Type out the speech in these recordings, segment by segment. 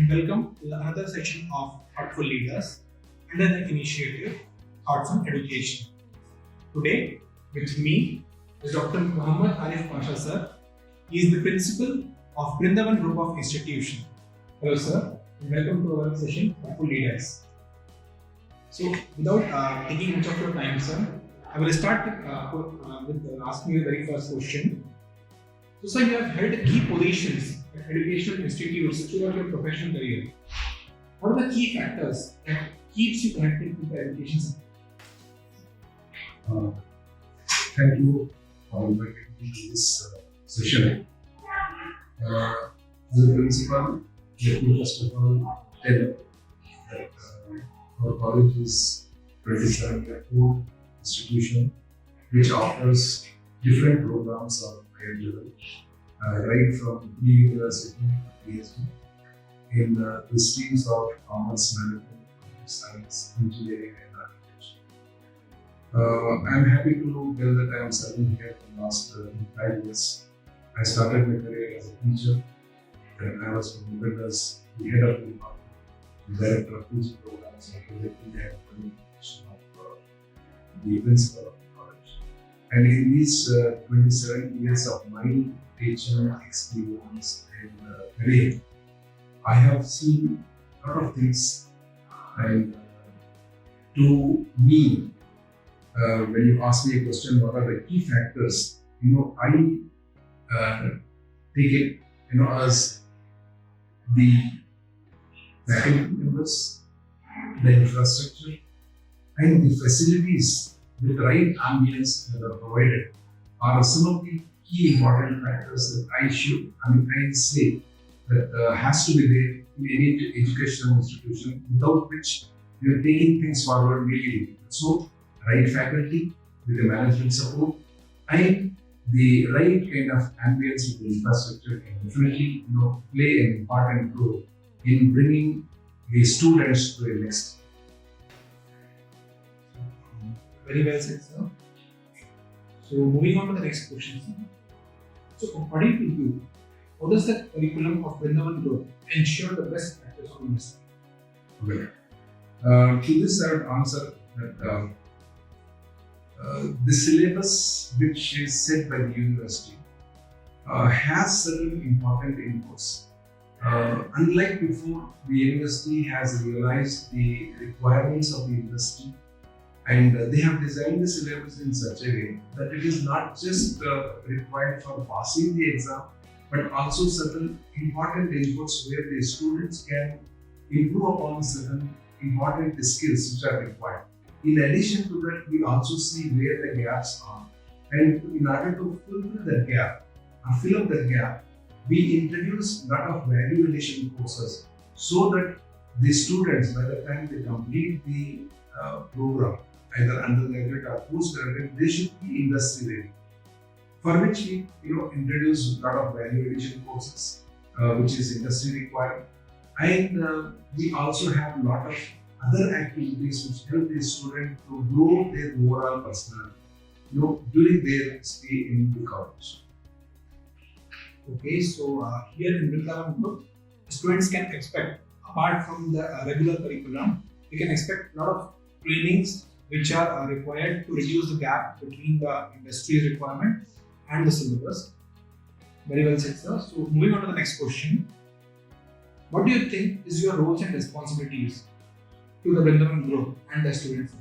welcome to another session of Thoughtful Leaders under the initiative Thoughts on Education. Today, with me is Dr. Muhammad Arif Pasha sir. He is the principal of Brindavan Group of Institution. Hello sir, and welcome to our session Thoughtful Leaders. So, without taking much of your time, sir, I will start with asking you the very first question. So, sir, you have held key positions at educational institutes throughout your professional career. What are the key factors that keeps you connected with the education sector? Thank you for inviting me to this session. As a principal, let me first of all tell that our college is 27-year-old institution which offers different programs of higher level, right from pre-university to PhD in the streams of commerce, management, science, engineering, and architecture. I am happy to tell that I am serving here for the last 5 years. I started my career as a teacher, then I was promoted as the head of the department, director of teaching programs, and directly the head of communication of the principal of the college. And in these 27 years of my teaching experience and career, I have seen a lot of things. And to me, when you ask me a question, what are the key factors? I take it, as the faculty members, the infrastructure, and the facilities with the right ambience that are provided are some of the key important factors that I say that has to be there in any educational institution, without which we are taking things forward really. So, right faculty with the management support and the right kind of ambience with the infrastructure can definitely play an important role in bringing the students to the next. Very well said, sir. So, moving on to the next question, sir. So, according to you, how does the curriculum of Brindavan Group ensure the best practice of industry? Well, to this I would answer that the syllabus which is set by the university has certain important inputs. Unlike before, the university has realized the requirements of the industry, and they have designed the syllabus in such a way that it is not just required for passing the exam, but also certain important inputs where the students can improve upon certain important skills which are required. In addition to that, we also see where the gaps are, and in order to fulfill that gap or fill up that gap, we introduce a lot of value addition courses so that the students, by the time they complete the program, either undergraduate or postgraduate, they should be industry ready. For which we introduce a lot of value addition courses, which is industry required, and we also have a lot of other activities which help the student to grow their overall personality, during their stay in the college. Okay, so here in Brindavan Group, students can expect, apart from the regular curriculum, they can expect a lot of trainings which are required to reduce the gap between the industry requirement and the syllabus. Very well said, sir. So, moving on to the next question. What do you think is your roles and responsibilities to the Brindavan Group and the students?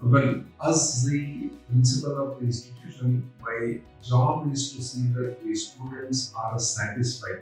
Well, as the principal of the institution, my job is to see that the students are satisfied.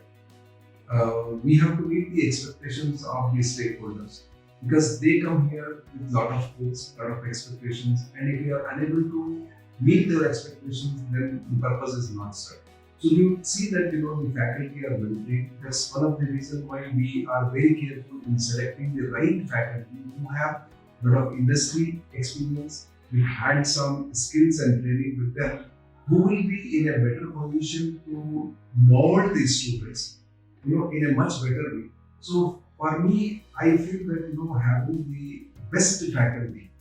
We have to meet the expectations of the stakeholders because they come here with a lot of hopes, a lot of expectations, and if we are unable to meet their expectations, then the purpose is not served. So you see that the faculty are well trained. That's one of the reasons why we are very careful in selecting the right faculty who have a lot of industry experience, we had some skills and training with them, who will be in a better position to mold these students, in a much better way. So for me, I feel that having the best faculty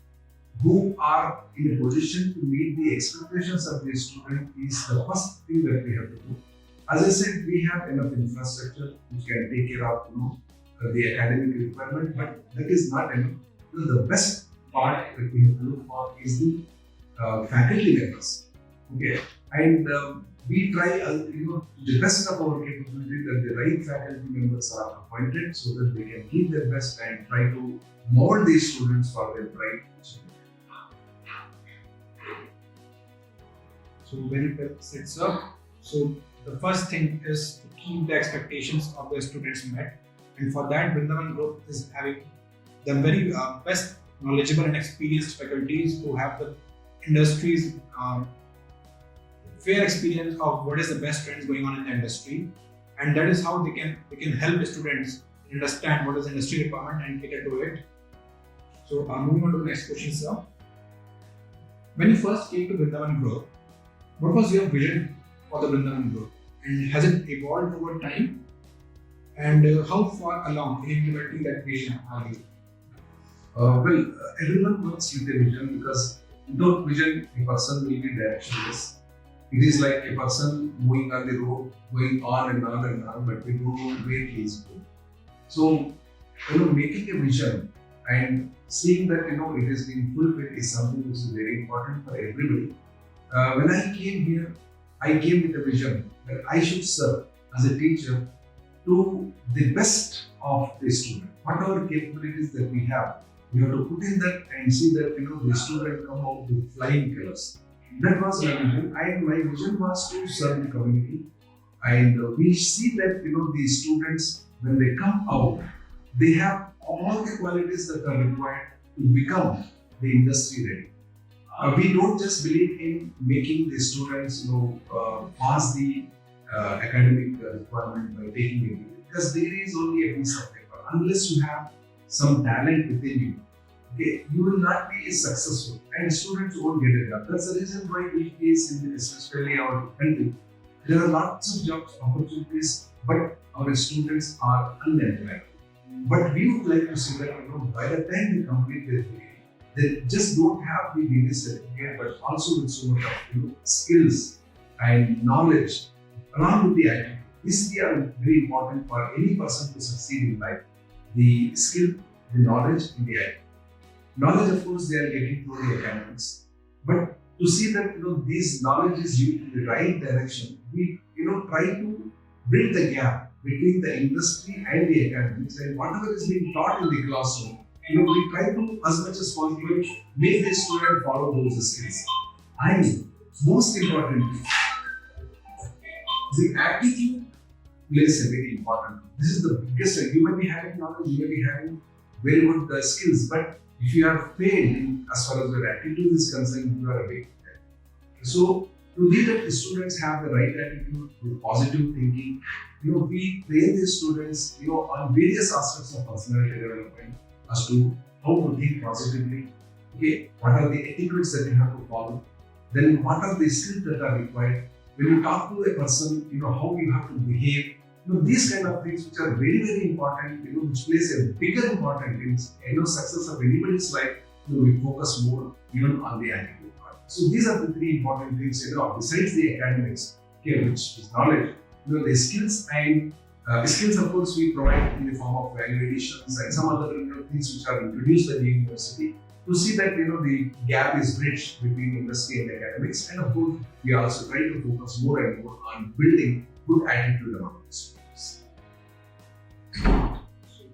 who are in a position to meet the expectations of the student is the first thing that we have to do. As I said, we have enough infrastructure which can take care of the academic requirement, but that is not enough. The best part that we have to look for is the faculty members. Okay, and we try, to the best of our capability that the right faculty members are appointed so that they can give their best and try to mold these students for their bright future. So very well said, sir. So the first thing is to keep the expectations of the students met, and for that, Vrindavan Group is having the very best knowledgeable and experienced faculties who have the industry's fair experience of what is the best trends going on in the industry, and that is how they can help the students understand what is the industry requirement and cater to it. So moving on to the next question, sir. When you first came to Vrindavan Group, what was your vision for the Vrindavan Group, and has it evolved over time? And how far along in implementing that vision are you? Everyone works with a vision because without vision, a person will be directionless. It is like a person moving on the road, going on and on and on, but we don't know where he is going. So, making a vision and seeing that it is being fulfilled is something which is very important for everybody. When I came here, I came with a vision that I should serve as a teacher to the best of the student. Whatever capabilities that we have to put in that and see that the student come out with flying colors. That was my vision, and my vision was to serve the community. And we see that the students, when they come out, they have all the qualities that are required to become the industry ready. We don't just believe in making the students pass the academic requirement by taking it, because there is only a piece of paper. Unless you have some talent within you, okay, you will not be successful, and students won't get a job. That's the reason why we face in especially our country, there are lots of job opportunities, but our students are unemployed. But we would like to see that by the time they complete their degree, they just don't have the degree certificate, but also with so much of skills and knowledge along with the attitude. These are very important for any person to succeed in life. The skill, the knowledge, and the attitude. Knowledge, of course, they are getting through the academics, but to see that this knowledge is used in the right direction, we try to bridge the gap between the industry and the academics, and whatever is being taught in the classroom, we try to, as much as possible, make the student follow those skills. And most importantly, the attitude plays a very important role. This is the biggest. You may be having knowledge, you may be having very good skills, but if you are failed as far as your attitude is concerned, you are a big failure. So, to see that the students have the right attitude with positive thinking, we train the students, on various aspects of personality development as to how to think positively. Okay, what are the etiquettes that you have to follow? Then, what are the skills that are required? When you talk to a person, how you have to behave. These kind of things which are very, very important, which plays a bigger important in success of anybody's life, we focus more even on the attitude part. So these are the three important things, besides the academics, okay, which is knowledge, the skills and skills, of course, we provide in the form of value additions and some other things which are introduced by the university to see that the gap is bridged between industry and academics, and of course we also try to focus more and more on building good attitude among the students. So,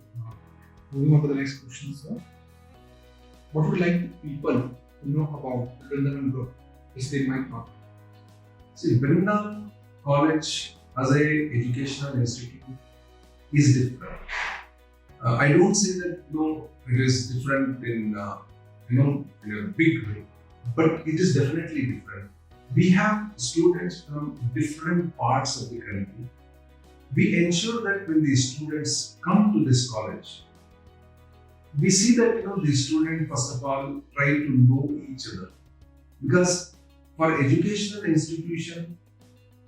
moving on to the next question, sir. What would you like people to know about the Vrindavan Group, if they might not? See, Vrindavan College as a educational institute is different. I don't say that it is different in a big way, but it is definitely different. We have students from different parts of the country. We ensure that when the students come to this college, we see that the students first of all try to know each other, because for educational institution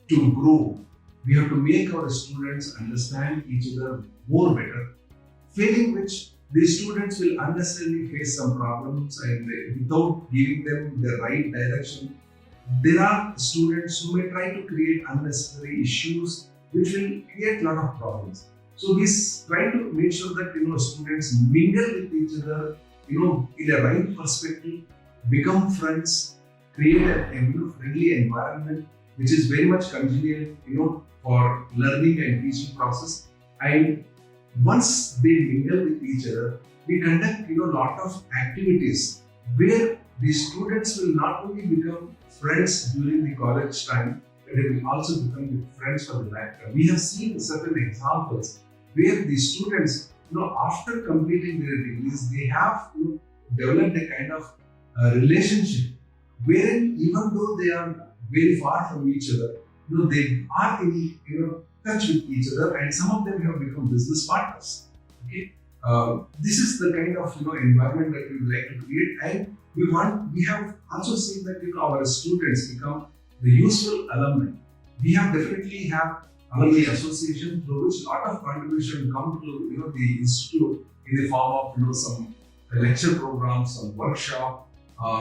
to grow, we have to make our students understand each other more better, failing which the students will unnecessarily face some problems, and without giving them the right direction, there are students who may try to create unnecessary issues which will create a lot of problems. So we try to make sure that students mingle with each other, in a right perspective, become friends, create a friendly environment which is very much congenial, for learning and teaching process. And once they mingle with each other, we conduct lot of activities where the students will not only become friends during the college time, but they will also become the friends for the lifetime. We have seen certain examples where the students, after completing their degrees, they have developed a kind of relationship wherein even though they are very far from each other, they are in touch with each other, and some of them have become business partners. Okay, this is the kind of environment that we would like to create, and we have also seen that our students become the useful alumni. We have definitely have alumni association through which a lot of contribution come to the institute in the form of some lecture programs, some workshop,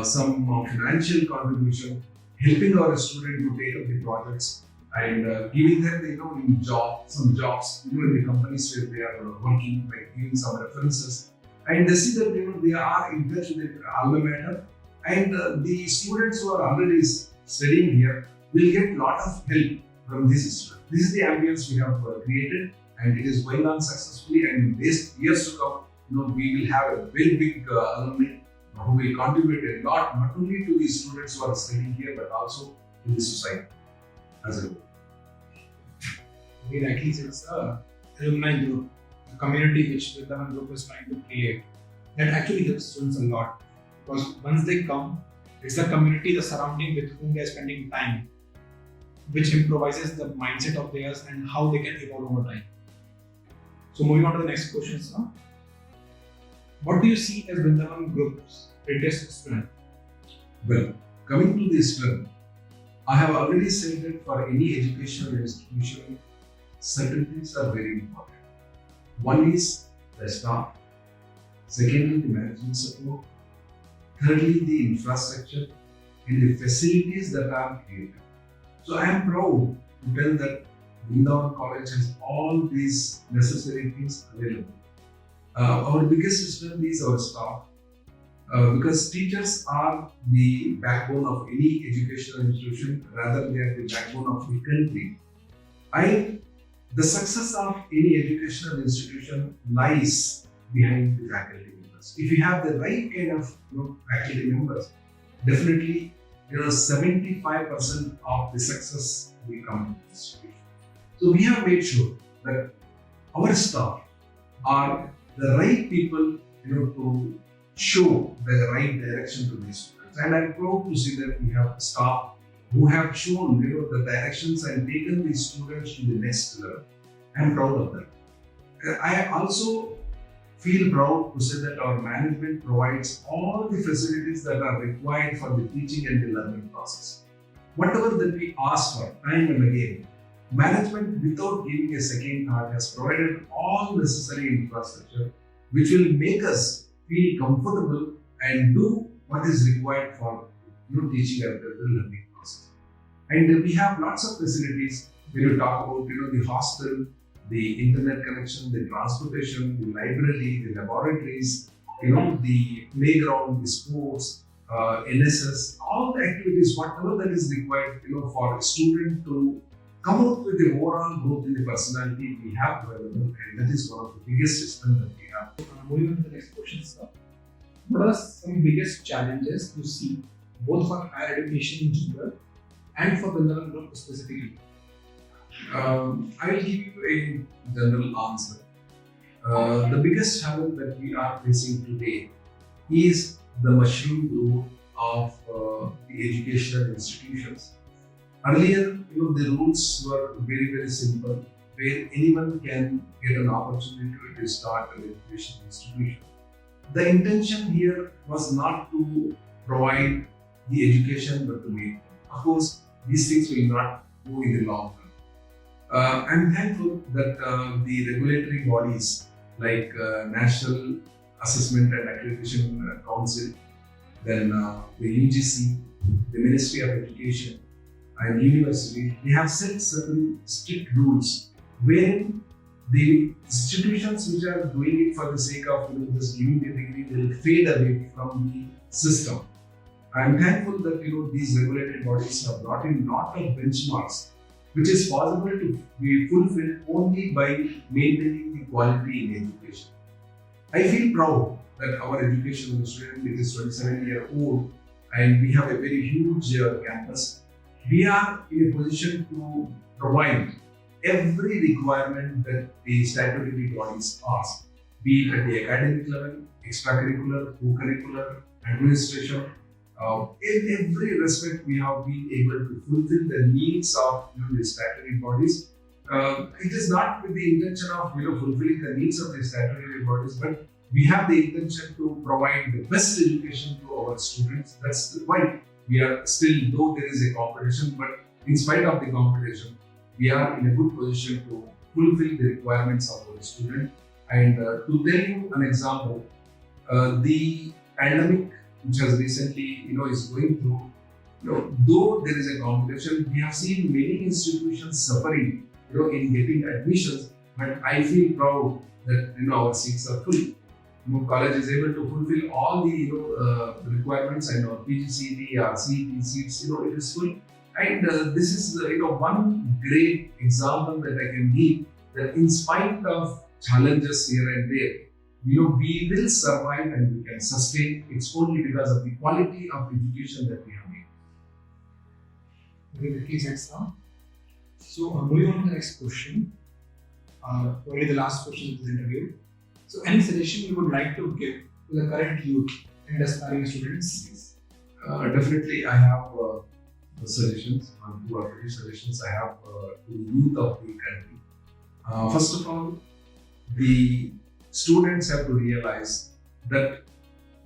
some financial contribution, helping our student to take up the projects, and giving them in some jobs in the companies where they are working, by giving some references, and they see that they are in touch with their alma mater, and the students who are already studying here will get a lot of help from this institute. This is the ambience we have created, and it is going on successfully, and in this years to come, we will have a very big alumni who will contribute a lot, not only to the students who are studying here, but also to the society as a whole. We rightly said, alumni group, the community which Vrindavan Group is trying to create, that actually helps students a lot, because once they come, it's the community, the surrounding with whom they are spending time, which improvises the mindset of theirs and how they can evolve over time. So moving on to the next question, sir. What do you see as Vrindavan Group's greatest strength? Well, coming to this strength, I have already said that for any educational institution, certain things are very important. One is the staff, secondly, the management support, thirdly, the infrastructure and the facilities that are created. So I am proud to tell that Vrindavan College has all these necessary things available. Our biggest strength is our staff, because teachers are the backbone of any educational institution, rather they are the backbone of the country. And the success of any educational institution lies behind the faculty members. If you have the right kind of faculty members, definitely 75% of the success will come from the institution. So we have made sure that our staff are the right people to show the right direction to these students. And I'm proud to see that we have staff who have shown the directions and taken these students to the next level. I'm proud of that. I also feel proud to say that our management provides all the facilities that are required for the teaching and the learning process. Whatever that we ask for time and again, management, without giving a second thought, has provided all necessary infrastructure which will make us feel comfortable and do what is required for teaching and the learning process. And we have lots of facilities when you talk about the hostel, the internet connection, the transportation, the library, the laboratories, the playground, the sports, NSS, all the activities, whatever that is required for a student to come out with the overall growth in the personality we have available, and that is one of the biggest strengths that we have. Moving on to the next question, sir. What are some biggest challenges you see both for higher education in general and for Vrindavan Group specifically? I will give you a general answer. The biggest challenge that we are facing today is the mushroom growth of the educational institutions. Earlier, the rules were very, very simple, where anyone can get an opportunity to start an educational institution. The intention here was not to provide the education, but to make them. Of course, these things will not go in the long run. I'm thankful that the regulatory bodies like National Assessment and Accreditation Council, then the UGC, the Ministry of Education, and university, they have set certain strict rules wherein The institutions which are doing it for the sake of just giving the degree will fade away from the system. I am thankful that these regulatory bodies have brought in lot of benchmarks, which is possible to be fulfilled only by maintaining the quality in education. I feel proud that our education ministry, it is 27-year-old, and we have a very huge campus. We are in a position to provide every requirement that the statutory bodies ask, be it at the academic level, extracurricular, co-curricular, administration. In every respect, we have been able to fulfill the needs of the statutory bodies. It is not with the intention of fulfilling the needs of the statutory bodies, but we have the intention to provide the best education to our students. That's why we are still, though there is a competition, but in spite of the competition, we are in a good position to fulfill the requirements of our student. And to tell you an example, the pandemic which has recently is going through, though there is a competition, we have seen many institutions suffering in getting admissions, but I feel proud that our seats are full. College is able to fulfill all the requirements, and our PGCET, our CET seats, it is full. And this is one great example that I can give, that in spite of challenges here and there, we will survive and we can sustain. It's only because of the quality of education that we have made. Okay, please next now. So moving on to the next question, probably the last question of this interview. So any suggestion you would like to give to the current youth and aspiring students? Definitely, I have suggestions, 2 or 3 suggestions I have to the youth of the country. First of all, the students have to realize that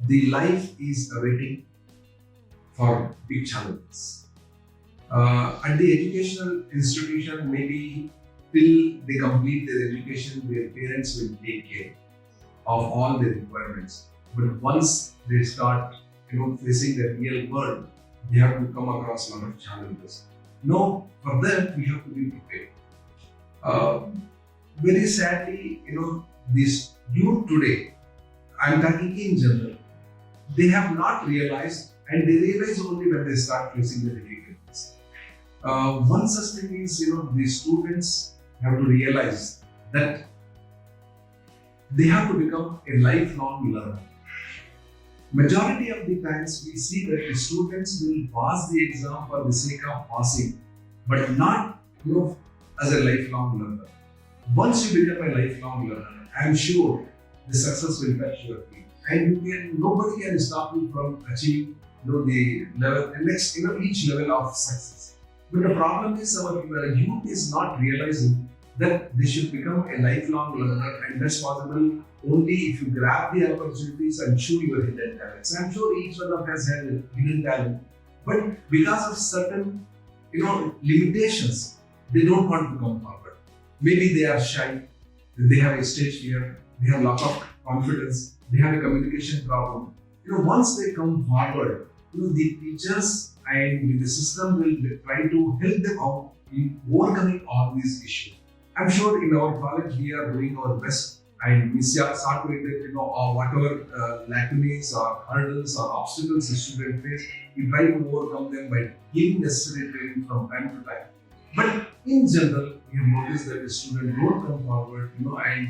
the life is awaiting for big challenges. At the educational institution, maybe till they complete their education, their parents will take care of all their requirements. But once they start facing the real world, they have to come across a lot of challenges. No, for them, we have to be prepared. Very sadly, this youth today, I'm talking in general, they have not realized, and they realize only when they start facing the difficulties. One such thing is, the students have to realize that they have to become a lifelong learner. Majority of the times we see that the students will pass the exam for the sake of passing, but not as a lifelong learner. Once you become a lifelong learner, I am sure the success will touch your feet, and nobody can stop you from achieving the level, the next each level of success. But the problem is our youth is not realizing that they should become a lifelong learner, and that's possible only if you grab the opportunities and show your hidden talents. I'm sure each one of us has a hidden talent, but because of certain limitations, they don't want to come forward. Maybe they are shy, they have a stage fear, they have lack of confidence, they have a communication problem. Once they come forward, the teachers and the system will try to help them out in overcoming all these issues. I'm sure in our college we are doing our best, and we start to identify whatever lacunae or hurdles or obstacles the student face. We try to overcome them by giving necessary training from time to time. But in general, we have noticed that the student don't come forward, and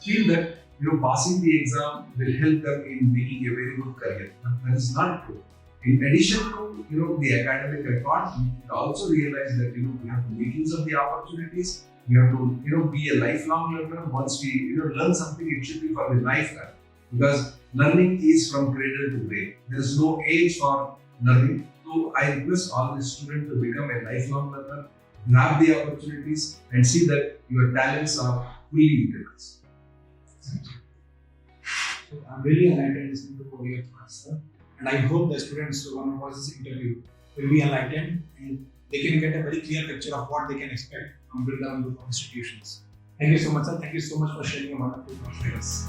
feel that passing the exam will help them in making a very good career. But that is not true. In addition to the academic effort, we also realize that we have to make use of the opportunities. We have to be a lifelong learner. Once we learn something, it should be for the lifetime, because learning is from cradle to grave. There is no age for learning. So I request all the students to become a lifelong learner, grab the opportunities, and see that your talents are fully utilized. So I'm really enlightened listening to all your thoughts, sir. And I hope the students who want to watch this interview will be enlightened and they can get a very clear picture of what they can expect from Birla Group of institutions. Thank you so much, sir. Thank you so much for sharing your wonderful thoughts with us.